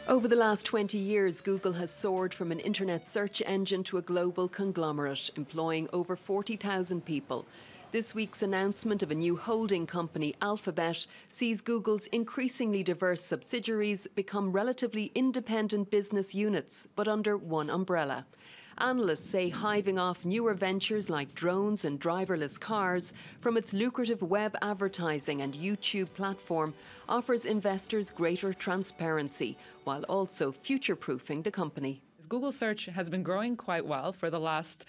Over the last 20 years, Google has soared from an internet search engine to a global conglomerate, employing over 40,000 people. This week's announcement of a new holding company, Alphabet, sees Google's increasingly diverse subsidiaries become relatively independent business units, but under one umbrella. Analysts say hiving off newer ventures like drones and driverless cars from its lucrative web advertising and YouTube platform offers investors greater transparency, while also future-proofing the company. Google search has been growing quite well for the last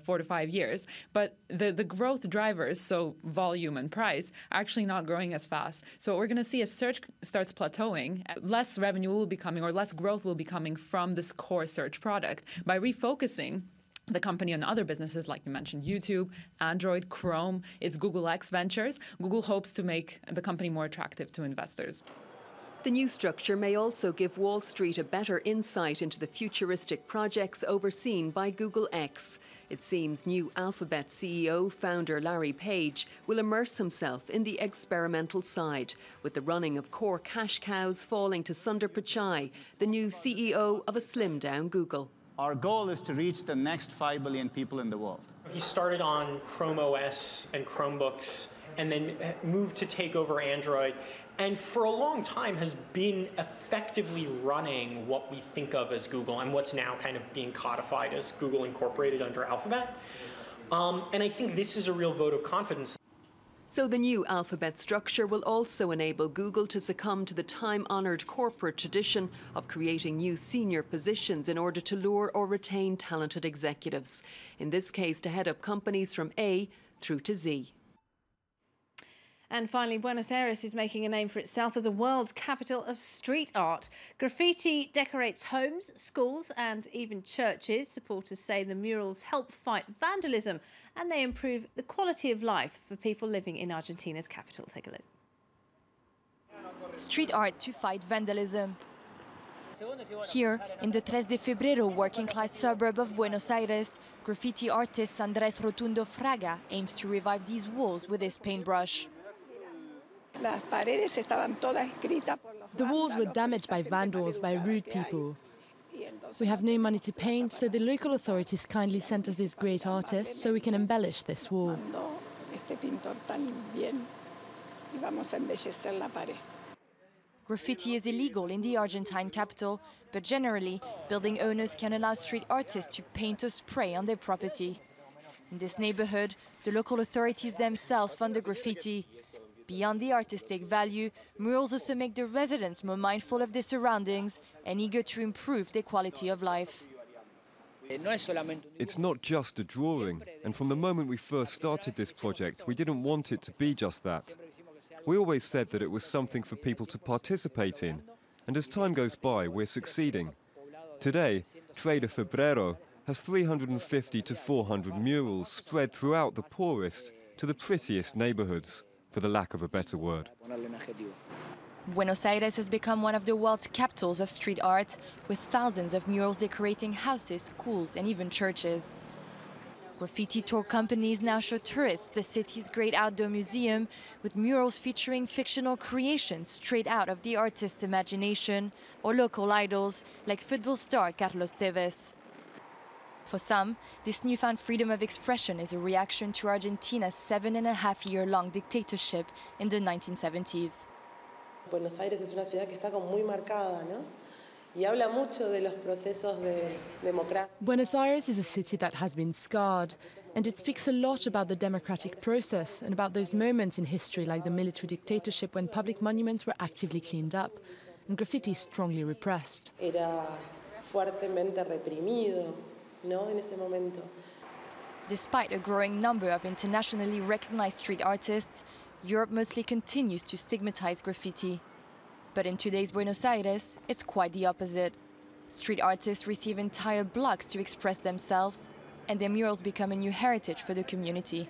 4 to 5 years, but the growth drivers, so volume and price, are actually not growing as fast. So what we're going to see as search starts plateauing, less revenue will be coming, or less growth will be coming from this core search product. By refocusing the company on other businesses, like you mentioned, YouTube, Android, Chrome, its Google X ventures, Google hopes to make the company more attractive to investors. The new structure may also give Wall Street a better insight into the futuristic projects overseen by Google X. It seems new Alphabet CEO, founder Larry Page, will immerse himself in the experimental side, with the running of core cash cows falling to Sundar Pichai, the new CEO of a slimmed-down Google. Our goal is to reach the next 5 billion people in the world. He started on Chrome OS and Chromebooks, and then moved to take over Android, and for a long time has been effectively running what we think of as Google and what's now kind of being codified as Google Incorporated under Alphabet. And I think this is a real vote of confidence. So the new Alphabet structure will also enable Google to succumb to the time-honoured corporate tradition of creating new senior positions in order to lure or retain talented executives, in this case to head up companies from A through to Z. And finally, Buenos Aires is making a name for itself as a world capital of street art. Graffiti decorates homes, schools and even churches. Supporters say the murals help fight vandalism and they improve the quality of life for people living in Argentina's capital. Take a look. Street art to fight vandalism. Here, in the 3 de Febrero working-class suburb of Buenos Aires, graffiti artist Andrés Rotundo Fraga aims to revive these walls with his paintbrush. The walls were damaged by vandals, by rude people. We have no money to paint, so the local authorities kindly sent us this great artist so we can embellish this wall. Graffiti is illegal in the Argentine capital, but generally, building owners can allow street artists to paint or spray on their property. In this neighborhood, the local authorities themselves fund the graffiti. Beyond the artistic value, murals also make the residents more mindful of their surroundings and eager to improve their quality of life. It's not just a drawing, and from the moment we first started this project, we didn't want it to be just that. We always said that it was something for people to participate in, and as time goes by, we're succeeding. Today, 3 de Febrero has 350 to 400 murals spread throughout the poorest to the prettiest neighborhoods, for the lack of a better word. Buenos Aires has become one of the world's capitals of street art, with thousands of murals decorating houses, schools and even churches. Graffiti tour companies now show tourists the city's great outdoor museum, with murals featuring fictional creations straight out of the artist's imagination, or local idols like football star Carlos Tevez. For some, this newfound freedom of expression is a reaction to Argentina's 7.5-year-long dictatorship in the 1970s. Buenos Aires es una ciudad que está como muy marcada, ¿no? Y habla mucho de los procesos de democracia. Buenos Aires is a city that has been scarred, and it speaks a lot about the democratic process and about those moments in history like the military dictatorship when public monuments were actively cleaned up and graffiti strongly repressed. Era fuertemente reprimido. No, en ese momento. Despite a growing number of internationally recognized street artists, Europe mostly continues to stigmatize graffiti. But in today's Buenos Aires, it's quite the opposite. Street artists receive entire blocks to express themselves, and their murals become a new heritage for the community.